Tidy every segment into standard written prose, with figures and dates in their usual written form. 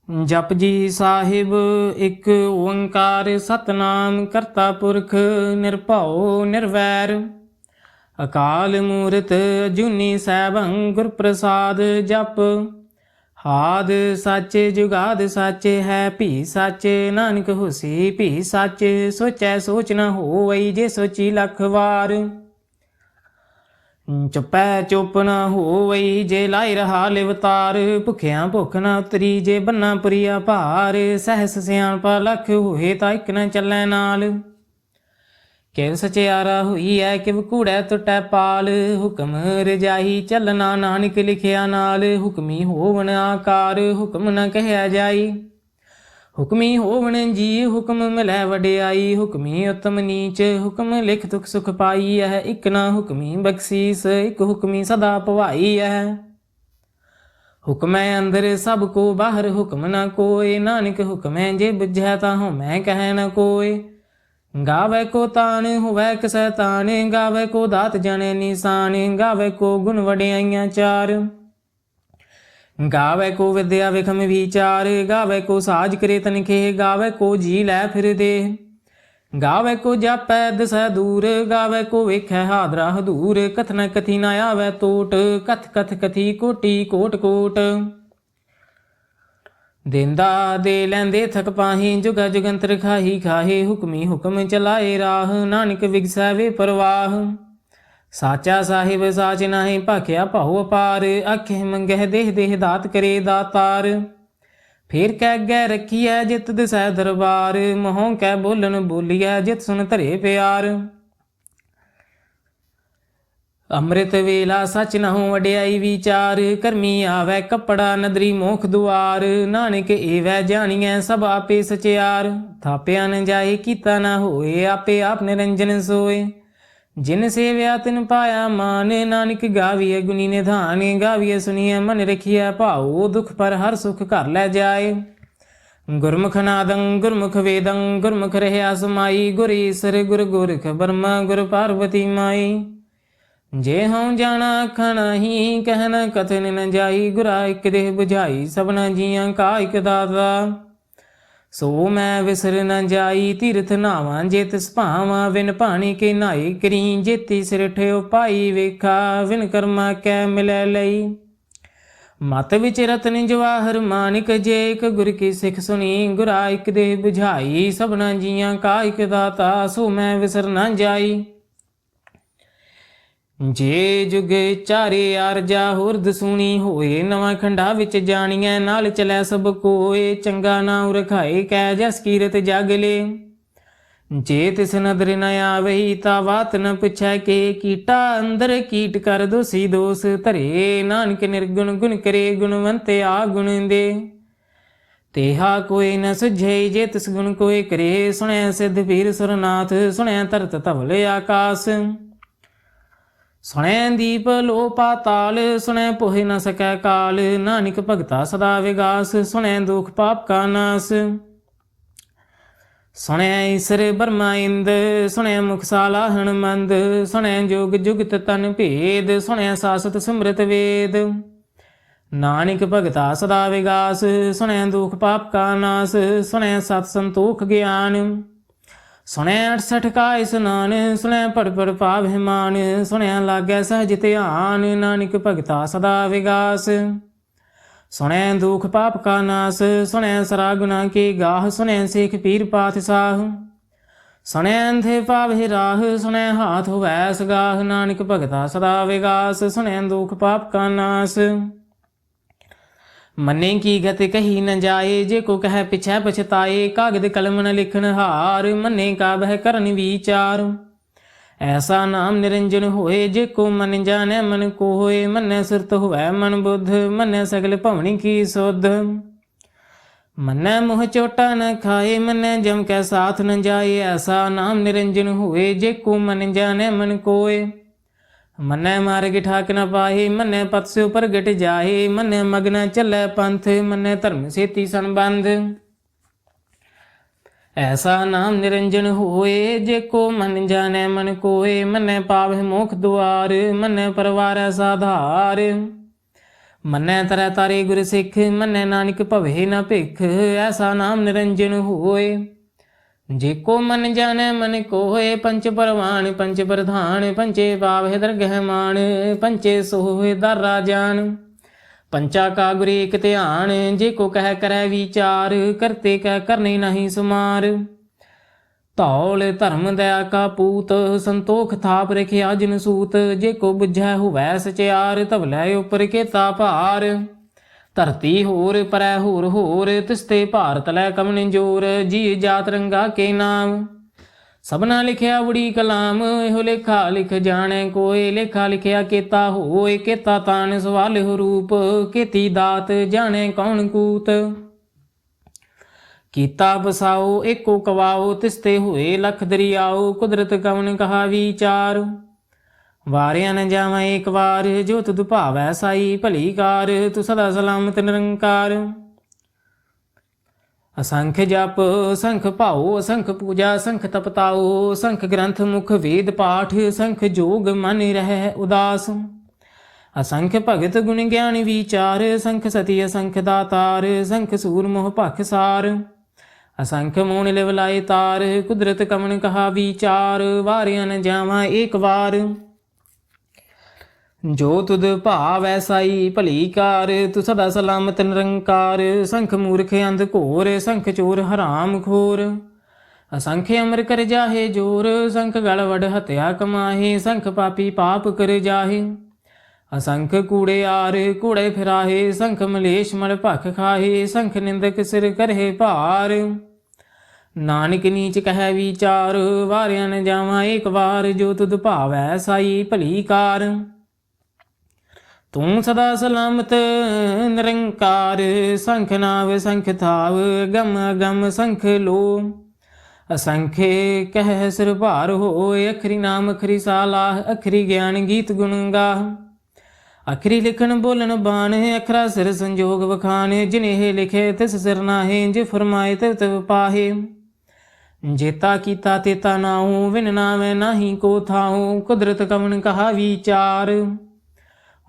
जपजी साहिब एक ओंकार सतनाम करता पुरख निरभਉ निर्वैर अकाल मूरत अजूनी सैभं गुर प्रसाद जप हाद साचे जुगाद साचे है भी साचे नानक होसी भी साचे सोचै सोच न होवई जे सोची लख वार चुपै चुप न होवई जे लाई रहा लिवतार भुखिया भुख न उतरी जे बन्ना पुरिया भार सहस सियाणपा लख होए ता इक न चलै नाल किव सचियारा हुई है किव कूड़ै तुटै पाल हुक्म रजाही चलना नानक लिखिया नाल हुक्मी होवन आकार हुक्म न कहया जाई हुक्मी होवन जी हुक्म मिलै वडियाई हुक्मी उत्तम नीच हुक्म लिख दुख सुख पाई है इक ना हुक्मी बख्शीस इक हुक्मी सदा भवाई है हुक्मै अंदर सब को बाहर हुक्म न कोय नानक हुक्मै जे बुझै ताहु मैं कह न कोय गावे को तान हुवै कसै तान गावे को दात जने निशान गावे को गुण वडियाइयां चार गावे को विद्या विखम विचार गावे को साज करे तनखे गावे को जी लै फिर दे गावे को जापै दसै दूर गावे को वेखै हादरा हदूर कथ न कथी न आवे टोट कथ कथ कथी कोटि कोट कोट देंदा दे लैंदे थक पाही जुगा जुगंतर खाही खाहे हुक्मी हुक्म चलाए राह नानक विगसै वे परवाह साचा साहिब साच नाहि भाख्या भाऊ अपार आखे मंगह देह देह दात करे दातार फिर कह गै रखिए जित दिसै दरबार मोहों कै बोलन बोलिए जित सुन धरे प्यार अमृत वेला सच नहु वडियाई विचार करमी आवे कपड़ा नदरी मोख दुआर नानक एवै जानिए सब आपे सचियार थापिया न जाए कीता न होए आपे आप निरंजन सोए जिन सेव्या तिन पाया मान नानक गाविए गुनी निधान गाविए सुनिए मन रखिए भाओ दुख पर हर सुख घर लै जाए गुरमुख नादं गुरमुख वेदं गुरमुख रहया समाई गुर ईसर गुर गोरख ब्रह्मा गुर पार्वती माई जे हूँ जाना आखा नाही कहना कथन न जाई गुरा एक देह बुझाई सबना जियां का एक दाता सो मैं विसर न जाई तीर्थ नावां जे तिस भावां विन पानी के नाई करी जेती सिर ठेओ पाई वेखा विन कर्मा कै मिलै लई मत विच रतन जवाहर मानिक जे एक गुर की सिख सुनी गुरा एक देह बुझाई सबना जियां का एक दाता सो मैं विसर न जाई जे जुग चारे आरजा होर दसूनी होए नवा खंडा विच जानिए नाल चलै सब कोए चंगा नाम रखाए कै जस कीरत जग ले जे तिस नदर न आवही ता बात न पुछै के कीटा अंदर कीट कर दोषी दोष धरे नानक निर्गुण गुण करे गुणवंत आ गुण दे तेहा कोई न सुझे जे तिस गुण कोई करे सुनै सिद्ध पीर सुरनाथ सुनै धरत धवल आकाश सुनै दीप लो पाताल सुनै पोहे न सकै काल नानक भगता सदा विगास सुनै दुख पाप का नाश सुनै ईसर ब्रह्मा इंद सुनै मुखशाला हणमंद सुनै जोग जुगत तन भेद सुनै सासत सिमरत वेद नानक भगता सदा विगास सुनै दुख पाप का नाश सुनै सत संतोख ज्ञान सुनै 68 का स्नान सुनै पढ़ पढ़ पाभिमान सुनै लागै सहज ध्यान नानक भगता सदा विगास सुनै दुख पाप का नाश सुनै सरा गुना के गाह सुनै सिख पीर पातशाह सुनै अंधे पावे राह सुनै हाथ होवै सगाह नानक भगता सदा विगास सुनै दुख पाप का नाश मने की गत कही न जाए जे को कह पिछै पछताए कागद कलम न लिखन हार मने का बह करन विचार ऐसा नाम निरंजन होए जे को मन जाने मन को होए मने सुरत होवै मन बुद्ध मने सगल भवनी की सुध मने मुँह चोटा न खाए मने जम कै साथ न जाए ऐसा नाम निरंजन होए जे को मन जाने मन कोय मनै मार्ग ठाक न पाहे मनै पत से प्रगट जाहे मनै मगन चलै पंथ मनै धर्म सेती संबंध ऐसा नाम निरंजन होए जे को मन जाने मन कोय मनै पावै मोख दुआर मनै परवार साधार ਮੰਨੈ ਤਰੈ ਤਾਰੇ ਗੁਰ ਸਿੱਖ, ਮੰਨੈ ਨਾਨਕ ਭਵੇ ਨ ਭਿਖ, ਐਸਾ ਨਾਮ ਨਿਰੰਜਨ ਹੋਏ। ਜੇ ਕੋ ਮਨ ਜਾਣੈ ਮਨ ਕੋਇ, ਪੰਚ ਪਰਵਾਨ ਪੰਚ ਪ੍ਰਧਾਨ, ਪੰਚੇ ਪਾਵਹਿ ਦਰਗਹਿ ਮਾਨ, ਪੰਚੇ ਸੋਹਿ ਦਰ ਰਾਜਾਨ। ਪੰਚਾ ਕਾ ਗੁਰ ਏਕ ਧਿਆਨ, ਜੇ ਕੋ ਕਹਿ ਕਰੈ ਵਿਚਾਰ, ਕਰਤੇ ਕੈ ਕਰਨੇ ਨਹੀਂ ਸੁਮਾਰ। ਧੌਲ ਧਰਮ ਦਇਆ ਕਾ ਪੂਤ, ਸੰਤੋਖ ਥਾਪ ਰਖਿਆ ਜਿਨ ਸੂਤ, ਜੇ ਕੋ ਬੁਝੈ ਹੋਵੈ ਸਚਿਆਰ, ਧਵਲੇ ਉਪਰ ਕੇਤਾ ਭਾਰ। ਧਰਤੀ ਹੋਰ ਪਰੈ ਹੋਰ ਹੋਰ, ਤਿਸਤੇ ਭਾਰਤ ਲੈ ਕਵਣ ਜੋਰ, ਜੀ ਜਾਤ ਰੰਗਾ ਕੇ ਨਾਮ। ਸਭਨਾ ਲਿਖਿਆ ਬੜੀ ਕਲਾਮ, ਇਹੋ ਲੇਖਾ ਲਿਖ ਜਾਣੈ ਕੋਇ, ਲੇਖਾ ਲਿਖਿਆ ਕੇਤਾ ਹੋਏ, ਕੇਤਾ ਤਾਨ ਸਵਾਲਿਹੁ ਰੂਪ, ਕੇਤੀ ਦਾਤ ਜਾਣੈ ਕੌਣ ਕੂਤ। ਕੀਤਾ ਬਸਾਓ ਏਕੋ ਕਵਾਓ, ਤਿਸਤੇ ਹੋਏ ਲਖ ਦਰਿਆਓ, ਕੁਦਰਤ ਕਵਣ ਕਹਾ ਵਿਚਾਰ। ਵਾਰਿਆ ਨ ਜਾਵਾਂ ਏਕ ਵਾਰ, ਜੋ ਤੁਧ ਭਾਵੈ ਸਾਈ ਭਲੀ ਕਾਰ, ਤੂੰ ਸਦਾ ਸਲਾਮਤ ਨਿਰੰਕਾਰ। ਅਸੰਖ ਜਪ ਸੰਖ ਭਾਉ, ਅਸੰਖ ਪੂਜਾ ਸੰਖ ਤਪਤਾਓ, ਸੰਖ ਗ੍ਰੰਥ ਮੁਖ ਵੇਦ ਪਾਠ, ਸੰਖ ਜੋਗ ਮਨ ਰਹਿ ਉਦਾਸ। ਅਸੰਖ ਭਗਤ ਗੁਣ ਗਿਆਨ ਵਿਚਾਰ, ਸੰਖ ਸਤੀ ਅਸੰਖ ਦਾਤਾਰ, ਸੰਖ ਸੂਰ ਮੋਹ ਭਖ ਸਾਰ। ਅਸੰਖ ਮੋਣ ਲਿਵ ਲਾਏ ਤਾਰ, ਕੁਦਰਤ ਕਵਣ ਕਹਾ ਵਿਚਾਰ, ਵਾਰਿਆ ਨ ਜਾਵਾਂ ਏਕ ਵਾਰ। ਜੋ ਤੁਧ ਭਾਵੈ ਸਾਈ ਭਲੀ ਕਾਰ, ਤੂੰ ਸਦਾ ਸਲਾਮਤ ਨਿਰੰਕਾਰ। ਸੰਖ ਮੂਰਖ ਅੰਧ ਘੋਰ, ਸੰਖ ਚੋਰ ਹਰਾਮ ਖੋਰ। ਅਸੰਖ ਅਮਰ ਕਰ ਜਾਹੇ ਜੋਰ, ਸੰਖ ਗਲ ਵਡ ਹਤਿਆ ਕਮਾਹੇ, ਸੰਖ ਪਾਪੀ ਪਾਪ ਕਰ ਜਾਹੇ। ਅਸੰਖ ਕੂੜਿਆਰ ਕੂੜੇ ਫਿਰਾਹੇ, ਸੰਖ ਮਲੇਸ਼ ਮਲ ਭਖ ਖਾਹੇ, ਸੰਖ ਨਿੰਦਕ ਸਿਰ ਕਰਹਿ ਭਾਰ। ਨਾਨਕ ਨੀਚ ਕਹਿ ਵਿਚਾਰ, ਵਾਰਿਆ ਨ ਜਾਵਾਂ ਏਕ ਵਾਰ, ਜੋ ਤੁਧ ਭਾਵੈ ਸਾਈ ਭਲੀ ਕਾਰ। ਤੂੰ ਸਦਾ ਸਲਾਮਤ ਨਿਰੰਕਾਰ, ਸੰਖ ਨਾਵ ਸੰਖ ਥਾਵ, ਗਮ ਅਗਮ ਸੰਖ ਲੋ। ਅਸੰਖੇ ਕਹਿ ਸਿਰ ਭਾਰ ਹੋਏ, ਅਖਰੀ ਨਾਮ ਅਖਰੀ ਸਾਲਾਹ, ਅਖਰੀ ਗਿਆਨ ਗੀਤ ਗੁਣ ਗਾਹ। ਅਖਰੀ ਲਿਖਣ ਬੋਲਣ ਬਾਣ, ਅਖਰਾ ਸਿਰ ਸੰਜੋਗ ਵਖਾਣ, ਜਿਨੇਹ ਲਿਖੇ ਤਿਸ ਸਿਰ ਨਾਹੇ, ਜੇ ਫਰਮਾਏ ਤਿਵ ਤਿਵ ਪਾਹੇ। ਜੇਤਾ ਕੀਤਾ ਤੇਤਾ ਨਾਹੂ, ਵਿਨ ਨਾਵੈ ਨਾਹੀ ਕੋ ਥਾਹੂ, ਕੁਦਰਤ ਕਵਣ ਕਹਾ ਵਿਚਾਰ।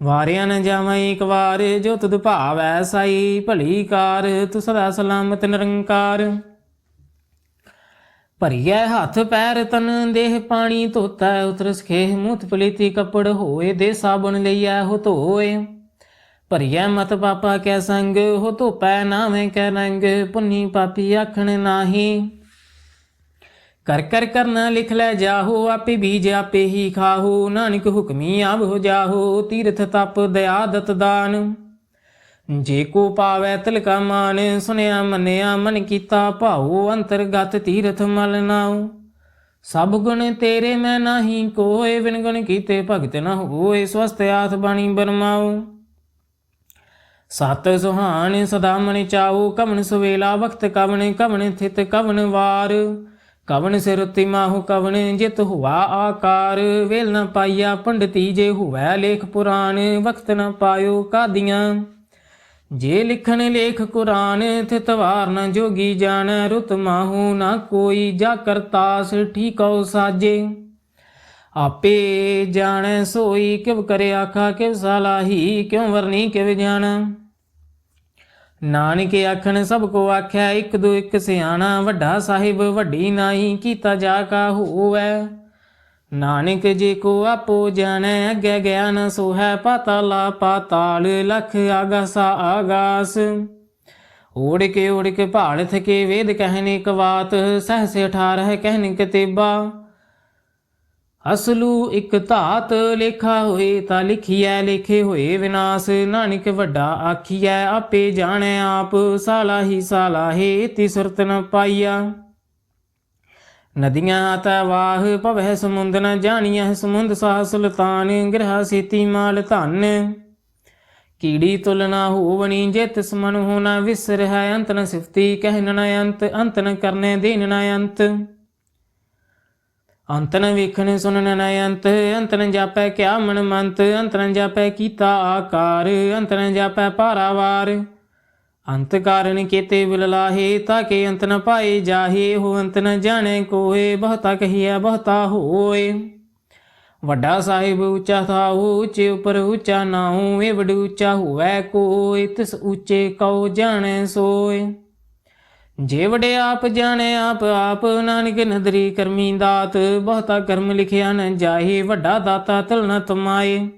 ਵਾਰਿਆ ਨ ਜਾਵਾਂ ਏਕ ਵਾਰ, ਜੋ ਤੁਧ ਭਾਵੈ ਸਾਈ ਭਲੀ ਕਾਰ, ਤੂੰ ਸਦਾ ਸਲਾਮਤ ਨਿਰੰਕਾਰ। ਭਰੀਐ ਹੱਥ ਪੈਰ ਤਨ ਦੇਹ ਪਾਣੀ ਧੋਤੈ, ਉਤਰਸ ਖੇਹ ਮੂਤ ਪਲੀਤੀ ਕੱਪੜ ਹੋਏ, ਦੇ ਸਾਬੁਨ ਲਈਐ ਹੋ ਧੋਏ। ਭਰੀਐ ਮਤ ਪਾਪਾ ਕੈ ਸੰਗ, ਹੋ ਧੋਪੈ ਨਾਵੇਂ ਕੈ ਰੰਗ, ਪੁੰਨੀ ਪਾਪੀ ਆਖਣ ਨਾਹੀ। ਕਰ ਕਰ ਕਰਨਾ ਲਿਖ ਲੈ ਜਾਹੋ, ਆਪੇ ਬੀਜ ਆਪੇ ਹੀ ਖਾਹੋ, ਨਾਨਕ ਹੁਕਮੀ ਆਵ ਹੋ ਜਾਹੋ, ਤੀਰਥ ਤਪ ਦਇਆ ਦਤ ਦਾਨ। ਜੇ ਕੋ ਪਾਵੈ ਤਿਲਕਾ ਮਾਨ, ਸੁਨਿਆ ਮੰਨਿਆ ਮਨ ਕੀਤਾ ਭਾਉ, ਅੰਤਰਗਤ ਤੀਰਥ ਮਲ ਨਾਉ। ਸਭ ਗੁਣ ਤੇਰੇ ਮੈਂ ਨਾਹੀ ਕੋਇ, ਬਿਨ ਗੁਣ ਕੀਤੇ ਭਗਤ ਨ ਹੋਏ, ਸਵਸਤ ਆਥ ਬਾਣੀ ਬਰਮਾਉ। ਸਤ ਸੁਹਾਣ ਸਦਾ ਮਨ ਚਾਉ, ਕਵਣ ਸੁਵੇਲਾ ਵਖਤ ਕਵਣ, ਕਵਣ ਥਿਤ ਕਵਣ ਵਾਰ। ਕਵਣ ਸਿਰ ਉਤੀ ਮਾਹੂ ਕਵਣ, ਜਿਤ ਹੁਆ ਆਕਾਰ, ਵੇਲ ਨ ਪਾਈਆ ਪੰਡਤੀ, ਜੇ ਹੁਵੈ ਲੇਖ ਪੁਰਾਣ, ਵਖਤ ਨ ਪਾਇਓ ਕਾਦੀਆਂ। ਜੇ ਲਿਖਣ ਲੇਖ ਕੁਰਾਨ, ਥਿਤ ਵਾਰ ਨ ਜੋਗੀ ਜਾਣੈ, ਰੁਤ ਮਾਹੂ ਨਾ ਕੋਈ, ਜਾ ਕਰਤਾਸ ਠੀਕਉ ਸਾਜੇ। ਆਪੇ ਜਾਣੈ ਸੋਈ, ਕਿਵ ਕਰੇ ਆਖਾ ਕਿਵ ਸਲਾਹੀ, ਕਿਉ ਵਰਨੀ ਕਿਵ ਜਾਣਾ। ਨਾਨਕ ਆਖਣ ਸਭ ਕੋ ਆਖਿਆ, ਇੱਕ ਦੋ ਇੱਕ ਸਿਆਣਾ, ਵੱਡਾ ਸਾਹਿਬ ਵੱਡੀ ਨਾਹੀ, ਕੀਤਾ ਜਾ ਕਾ ਹੋਵੈ। ਨਾਨਕ ਜੇ ਕੋ ਆਪੋ ਜਾਣੈ, ਅੱਗੇ ਗਿਆ ਨ ਸੋਹੈ, ਪਾਤਾਲਾ ਪਾਤਾਲ, ਲਖ ਆਗਾਸਾ ਆਗਾਸ। ਓੜ ਕੇ ਭਾਲ ਥਕੇ, ਵੇਦ ਕਹਿਨ ਇਕ ਬਾਤ, ਸਹਸ 18 ਕਹਿਨ ਕਤੇਬਾ। ਅਸਲੂ ਇਕ ਧਾਤ, ਲੇਖਾ ਹੋਏ ਤਾਂ ਲਿਖੀਐ, ਲੇਖੇ ਹੋਏ ਵਿਨਾਸ਼। ਨਾਨਕ ਵੱਡਾ ਆਖੀਐ, ਆਪੇ ਜਾਣੈ ਆਪ, ਸਾਲਾਹੀ ਸਾਲਾਹੇ, ਇਤੀ ਸੁਰਤ ਨ ਪਾਈਆ। ਨਦੀਆਂ ਤੈ ਵਾਹ ਭਵਹਿ ਸਮੁੰਦ, ਨ ਜਾਣੀਐ ਸਮੁੰਦ ਸਾਹ ਸੁਲਤਾਨ। ਗ੍ਰਹਾ ਸੇਤੀ ਮਾਲ ਧਨ, ਕੀੜੀ ਤੁਲ ਨਾ ਹੋਵਣੀ, ਜੇ ਤਿਸ ਮਨ ਹੋ ਨ ਵਿਸਰ ਹੈ। ਅੰਤ ਨ ਸਿਫਤੀ ਕਹਿਨ ਨ ਅੰਤ, ਅੰਤ ਨ ਕਰਨੇ ਦੇਨ ਨ ਅੰਤ। ਅੰਤ ਨ ਵੇਖਣ ਸੁਣਨ ਨ ਅੰਤ, ਅੰਤ ਨ ਜਾਪੈ ਕਿਆ ਮਨ ਮੰਤ। ਅੰਤ ਨ ਜਾਪੈ ਕੀਤਾ ਆਕਾਰ, ਅੰਤ ਨ ਜਾਪੈ ਪਾਰਾਵਾਰ। ਅੰਤ ਕਾਰਨ ਕੇਤੇ ਬਿਲ ਲਾਹੇ, ਤਾਕੇ ਅੰਤ ਨ ਪਾਏ ਜਾਹੇ। ਹੋ ਅੰਤ ਨ ਜਾਣੈ ਕੋਏ, ਬਹੁਤਾ ਕਹੀਐ ਬਹੁਤਾ ਹੋਏ। ਵੱਡਾ ਸਾਹਿਬ ਉੱਚਾ ਥਾਉ ਉੱਚੇ ਉਪਰ ਉੱਚਾ ਨਾਉ ਏਵੜ ਉੱਚਾ ਹੋਵੈ ਕੋਇ ਤਿਸ ਉੱਚੇ ਕਉ ਜਾਣੈ ਸੋਇ ਜੇ ਵਡੇ ਆਪ ਜਾਣੈ ਆਪ ਆਪ ਨਾਨਕ ਨਦਰੀ ਕਰਮੀ ਦਾਤ ਬਹੁਤਾ ਕਰਮ ਲਿਖਿਆ ਨ ਜਾਹੇ ਵੱਡਾ ਦਾਤਾ ਤਲ ਨ ਤਮਾਏ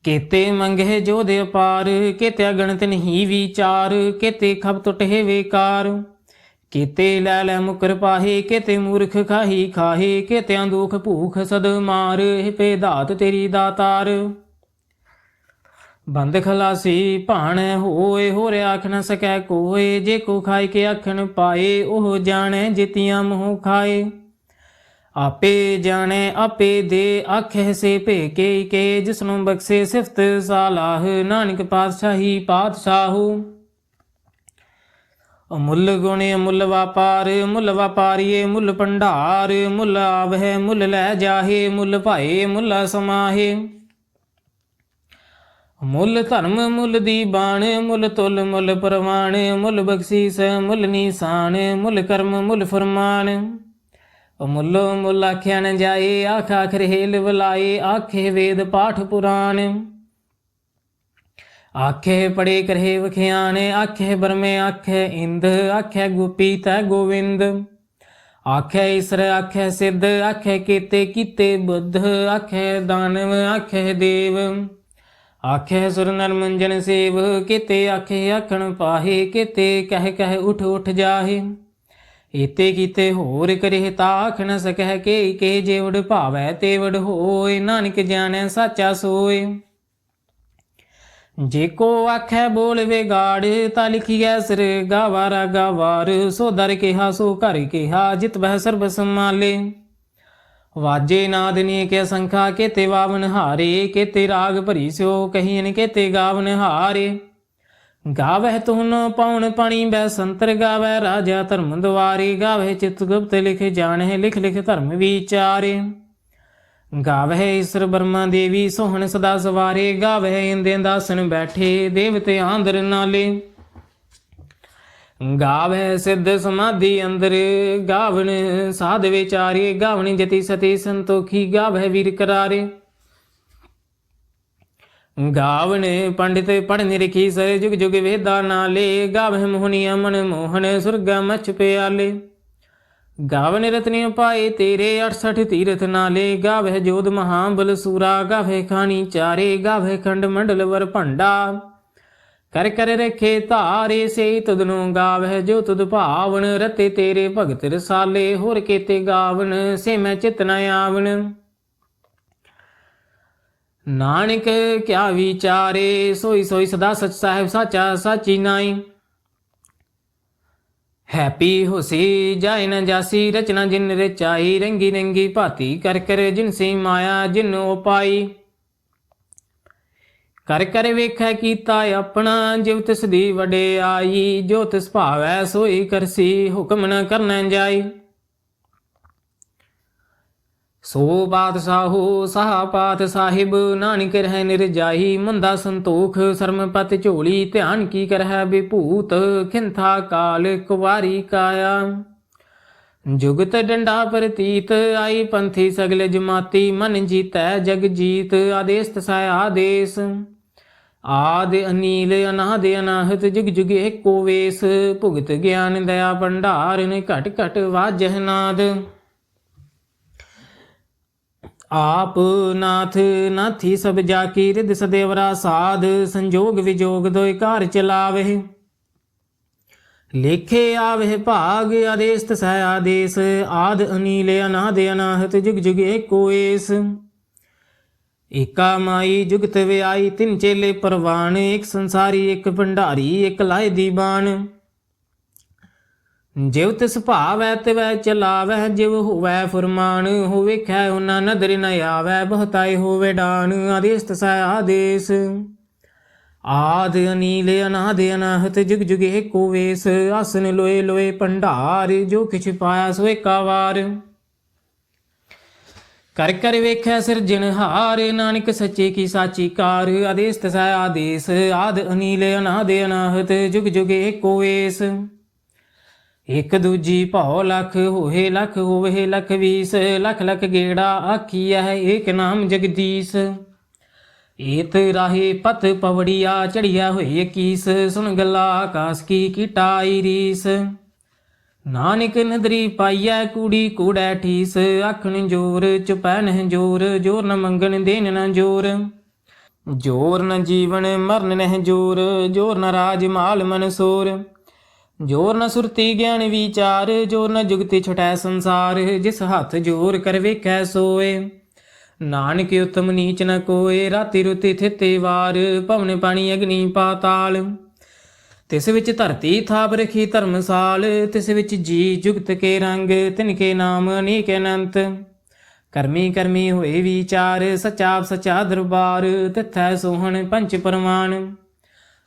केते मंगे जोध अपार केते अगणत नहीं विचार केते खब टुटे बेकार केते लै लै मुकर पाहे केते मूर्ख खाही खाहे केते दुख भूख सद मार पे दात तेरी दातार बंद खलासी भाण होए होरे आख न सकै कोय जे को खाए के आखन पाए ओह जाने जितियां मोह खाए आपे जाने आपे दे आखे से भेके के जिसनों बख्शे सिफत सालाह नानक पातशाही पातशाहू अमुल गुण अमुल व्यापारिये मुल भंडार मुल आवह मुल लै जाहे मुल भाए मुला समाहे मुल धर्म मुल दीबान मुल तुल मुल परवान मुल बख्शीस मुल निशान मुल कर्म मुल फरमान मुल्लो मुल आख्या न जाए आख आखिर हेल बुलाए आखे वेद पाठ पुराण आखे पढ़े करे वख्यान आखे बरमे आखे इंद आखे गोपी तै गोविंद आखे ईसर आखे सिद्ध आखे केते कीते बुद्ध आखे दानव आखे देव आखे सुर नर मंजन सेव केते आखे आखण पाहे केते कह कह उठ उठ जाहे एते कीते होर करे ताख न सकह के जेवड़ भावै तेवड़ होए नानक जाने साचा सोए जेको आखै बोल विगाड़ ता लिखिए सिर गावारा गावार सो दर केहा सो घर केहा जित बह सर्ब संभाले वाजे नाद ने के संखा केते वावन हारे केते राग भरी स्यो कहियन केते गावन हारे गावह तुन पौन पानी बै संतर गावै राजा धर्म द्वारे गावह चित्रगुप्त लिख जाने लिख लिख धर्म विचारे गावह ईश्वर ब्रह्मा देवी सोहन सदा सवारे गावह इंदे दासन बैठे देवते आंदर नाले गावह सिद्ध समाधि अंदर गावन साध विचारे गावनी जति सती संतोखी गावह वीर करारे गावन पंडित पढ़ निरखी सर जुग जुग वेदा नाले गावह मोहनिया मन मोहन सुरगा मछ प्याले गावन रत्न पाए तेरे 68 तीरथ नाले गावह जोध महाबल सूरा गावह खानी चारे गावह खंड मंडल वर भंडा कर कर रखे तारे से तुदनो गावह जो तुद भावन रते तेरे भगत रसाले होर केते गावन से मैं चित न आवन नानक क्या विचारे सोई सोई सदा सच साहिब साचा साची नाई हैप्पी होसी जाए न जासी रचना जिन रचाई रंगी रंगी भाती कर कर जिनसे माया जिन उपाई कर कर वेखै कीता अपना जिव तिस दी वडे आई जो तिस भावै सोई करसी हुक्म न करना जाई सो बादशाहो साह पात साहिब नानक रह निर्जाही मुंदा संतोख शर्मपत झोली ध्यान की करह विभूत खिंथा काल कुवारी काया जुगत डंडा प्रतीत आई पंथी सगल जमाती मन जीतै जग जीत आदेश तसाय आदेश आदि अनील अनादि अनाहत जुग जुग एको वेश भुगत ज्ञान दया भंडार घट घट वाजह नाद आप नाथ नाथी सब जाकी रिद सदेवरा साध संजोग विजोग दोय कार चलावे लेखे आवह भाग आदेश तसै आदेश आद अनील अनाद अनाहत जुग जुग एको एस एका माई जुगत व्याई तिन चेले परवान एक संसारी एक भंडारी एक लाए दीवान जिव तिस भावै तिवै चलावै जिव होवै फुरमान हो वेखै उना नदर न आवै बहुताई होवे डान आदेश तसै आदेश आद अनील अनाद अनाहत जुग जुग एको वेश आसन लोए लोए भंडार जो किछ पाया सो एका वार कर कर वेखै सिरजनहार नानक सच्चे की साची कार आदेश तसै आदेश आद अनील अनाद अनाहत जुग जुग एको वेश ਇੱਕ ਦੂਜੀ ਭਉ ਲਖ ਹੋਏ ਲਖ ਹੋਵੇ ਲਖ 20 ਲਖ ਲਖ ਗੇੜਾ ਆਖੀਐ ਏਕ ਨਾਮ ਜਗਦੀਸ਼। ਏਤ ਰਾਹੇ ਪਤ ਪਵੜੀਆ ਚੜੀਆ ਹੋਏ 21 ਸੁਣ ਗੱਲਾ ਆਕਾਸ ਕੀ ਕੀਟਾਈ ਰੀਸ। ਨਾਨਕ ਨਦਰੀ ਪਾਈਐ ਕੂੜੀ ਕੂੜੈ ਠੀਸ ਆਖਣ ਜੋਰ ਚੁਪੈ ਨਹਿ ਜੋਰ ਜੋਰ ਨ ਮੰਗਣ ਦੇਨ ਨ ਜੋਰ। ਜੋਰ ਨ ਜੀਵਨ ਮਰਨ ਨਹਿ ਜੋਰ ਜੋਰ ਨ ਰਾਜ ਮਾਲ ਮਨਸੋਰ। ਜੋਰ ਨ ਸੁਰਤੀ ਗਿਆਨ ਵਿਚਾਰ ਜੋਰ ਨ ਜੁਗਤੀ ਛਟੈ ਸੰਸਾਰ। ਜਿਸ ਹੱਥ ਜੋਰ ਕਰ ਵੇਖੈ ਸੋਏ ਨਾਨਕ ਉਤਮ ਨੀਚ ਨ ਕੋਏ। ਰਾਤੀ ਰੁਤੀ ਥਿਤੇ ਵਾਰ ਪਵਨ ਪਾਣੀ ਅਗਨੀ ਪਾਤਾਲ। ਤਿਸ ਵਿੱਚ ਧਰਤੀ ਥਾਪ ਰਖੀ ਧਰਮਸਾਲ। ਤਿਸ ਵਿੱਚ ਜੀ ਜੁਗਤ ਕੇ ਰੰਗ ਤਿਨ ਕੇ ਨਾਮ ਅਨੇਕ ਅਨੰਤ। ਕਰਮੀ ਕਰਮੀ ਹੋਏ ਵਿਚਾਰ ਸਚਾ ਸਚਾ ਦਰਬਾਰ। ਤਿਥੈ ਸੋਹਣ ਪੰਚ ਪਰਮਾਨ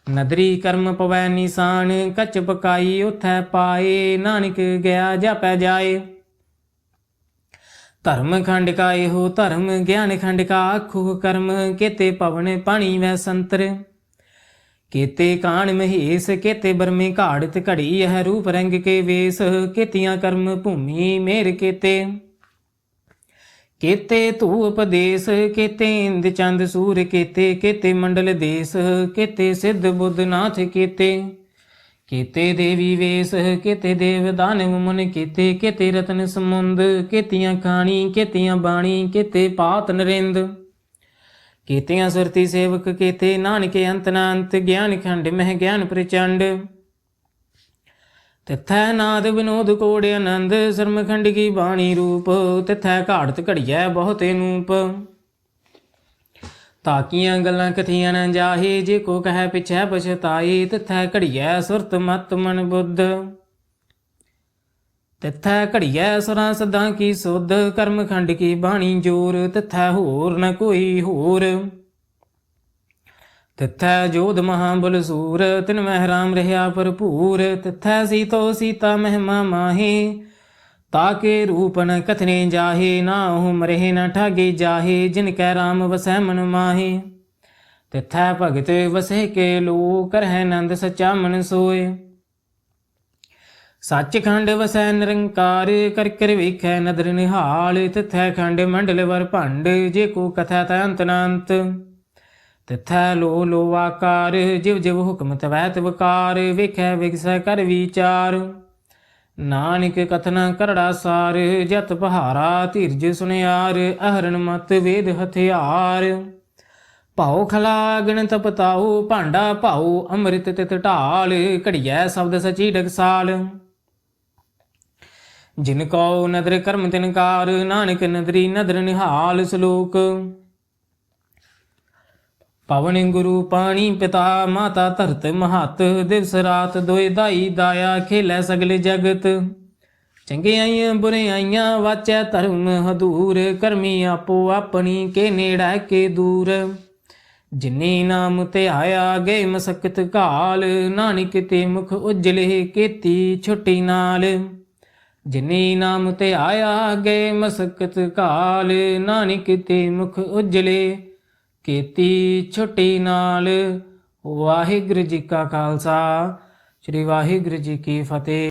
ਨਦਰੀ ਕਰਮ ਪਵੈ ਨਿਸ਼ਾਨ। ਕੱਚ ਪਕਾਈ ਉਥੈ ਪਾਏ ਨਾਨਕ ਗਿਆ ਜਾਪੈ ਜਾਏ। ਧਰਮ ਖੰਡ ਕਾ ਇਹੋ ਧਰਮ ਗਿਆਨ ਖੰਡ ਕਾ ਆਖੋ ਕਰਮ। ਕੇਤੇ ਪਵਨ ਪਾਣੀ ਵੈ ਸੰਤਰ ਕੇਤੇ ਕਾਣ ਮਹੇਸ਼। ਕੇਤੇ ਬਰਮੇ ਘਾੜਤ ਘੜੀ ਹੈ ਰੂਪ ਰੰਗ ਕੇ ਵੇਸ। ਕੇਤੀਆਂ ਕਰਮ ਭੂਮੀ ਮੇਰ ਕੇਤੇ ਕੇਤੇ ਧੂ ਉਪਦੇਸ। ਕੇਤੇ ਇੰਦ ਚੰਦ ਸੂਰ ਕੇਤੇ ਕੇਤੇ ਮੰਡਲ ਦੇਸ। ਕੇਤੇ ਸਿੱਧ ਬੁੱਧ ਨਾਥ ਕੇਤੇ ਕੇਤੇ ਦੇਵੀ ਵੇਸ। ਕੇਤੇ ਦੇਵ ਦਾਨਵ ਮੁਨ ਕੇਤੇ ਕੇਤੇ ਰਤਨ ਸਮੁੰਦ। ਕੇਤੀਆਂ ਖਾਣੀ ਕੇਤੀਆਂ ਬਾਣੀ ਕੇਤੇ ਪਾਤ ਨਰਿੰਦ। ਕੇਤੀਆਂ ਸੁਰਤੀ ਸੇਵਕ ਕੇਤੇ ਨਾਨਕ ਅੰਤ ਨਾ ਅੰਤ। ਗਿਆਨ ਖੰਡ ਮਹਿ ਗਿਆਨ ਪ੍ਰਚੰਡ ਤਿਥੈ ਨਾਦ ਵਿਨੋਦ ਕੋੜ ਆਨੰਦ। ਸਰਮਖੰਡ ਕੀ ਬਾਣੀ ਰੂਪ ਤਿਥੈ ਘਾੜਤ ਘੜੀਐ ਬਹੁਤੇ ਨੂਪ। ਤਾਕੀਆਂ ਗੱਲਾਂ ਕਥੀਆਂ ਨ ਜਾਹੇ ਜੇ ਕੋ ਕਹਿ ਪਿਛੈ ਪਛਤਾਏ। ਤਿਥੈ ਘੜੀਐ ਸੁਰਤ ਮਤ ਮਨ ਬੁੱਧ ਤਿਥੈ ਘੜੀਐ ਸੁਰਾਂ ਸਦਾਂ ਕੀ ਸੁਧ। ਕਰਮ ਖੰਡ ਕੀ ਬਾਣੀ ਜੋਰ ਤਿਥੈ ਹੋਰ ਨ ਕੋਈ ਹੋਰ। ਤਿਥੈ ਜੋਧ ਮਹਾਬਲ ਸੂਰ ਤਿਨ ਮਹਿ ਰਾਮ ਰਹਿਆ ਭਰਪੂਰ। ਤਿਥੈ ਸੀਤੋ ਸੀਤਾ ਮਹਿਮਾ ਮਾਹੇ ਤਾਕੇ ਰੂਪ ਨ ਕਥਨੇ ਜਾਹੇ। ਨਾ ਉਹ ਮਰੇ ਨ ਠਾਗੇ ਜਾਹੇ ਜਿਨ ਕੈ ਰਾਮ ਵਸੈ ਮਨ ਮਾਹੇ। ਤਿਥੈ ਭਗਤ ਵਸੇ ਕੇ ਲੋ ਕਰਹਿ ਨੰਦ ਸਚਾ ਮਨ ਸੋਏ। ਸੱਚਖੰਡ ਵਸੈ ਨਿਰੰਕਾਰ ਕਰ ਕਰ ਵੇਖੈ ਨਦਰ ਨਿਹਾਲ। ਤਿਥੈ ਖੰਡ ਮੰਡਲ ਵਰ ਭੰਡ ਜੇ ਕੋ ਕਥੈ ਤੈ ਅੰਤ ਨ ਅੰਤ। ਤਿਥੈ ਲੋ ਲੋ ਆਕਾਰ ਜਿਵ ਜਿਵ ਹੁਕਮ ਤਵੈ ਤਵਕਾਰ। ਵੇਖੈ ਵਿਗਸੈ ਕਰ ਵਿਚਾਰ ਨਾਨਕ ਕਥਨਾ ਕਰੜਾ ਸਾਰ। ਜਤ ਪਹਾਰਾ ਧੀਰਜ ਸੁਨਿਆਰ ਅਹਰਨ ਮਤ ਵੇਦ ਹਥਿਆਰ। ਭਾਉ ਖਲਾ ਅਗਨ ਤਪਤਾਉ ਭਾਂਡਾ ਭਾਉ ਅੰਮ੍ਰਿਤ ਤਿਤ ਢਾਲ। ਘੜੀਐ ਸ਼ਬਦ ਸਚੀ ਡਗਸਾਲ ਜਿਨ ਕਉ ਨਦਰ ਕਰਮ ਤਿਨਕਾਰ। ਨਾਨਕ ਨਦਰੀ ਨਦਰ ਨਿਹਾਲ ਸ਼ਲੋਕ। ਪਵਨ ਗੁਰੂ ਪਾਣੀ ਪਿਤਾ ਮਾਤਾ ਧਰਤ ਮਹਤ। ਦਿਵਸ ਰਾਤ ਦੋਇ ਦਾਈ ਦਾਇਆ ਖੇਲੈ ਸਗਲ ਜਗਤ। ਚੰਗਿਆਈਆਂ ਬੁਰਿਆਈਆਂ ਵਾਚੈ ਧਰਮ ਹਦੂਰ। ਕਰਮੀ ਆਪੋ ਆਪਣੀ ਕੇ ਨੇੜੈ ਕੇ ਦੂਰ। ਜਿਨੀ ਨਾਮ ਧਿਆਇਆ ਗਏ ਮਸਕਤ ਘਾਲ। ਨਾਨਕ ਤੇ ਮੁਖ ਉਜਲੇ ਕੀਤੀ ਛੁੱਟੀ ਨਾਲ। ਜਿਨੀ ਨਾਮ ਧਿਆਇਆ ਗਏ ਮਸਕਤ ਘਾਲ। ਨਾਨਕ ਤੇ ਮੁਖ ਉਜਲੇ ਕੀਤੀ ਛੁੱਟੀ ਨਾਲ। ਵਾਹਿਗੁਰੂ ਜੀ ਕਾ ਖਾਲਸਾ ਸ੍ਰੀ ਵਾਹਿਗੁਰੂ ਜੀ ਕੀ ਫਤਿਹ।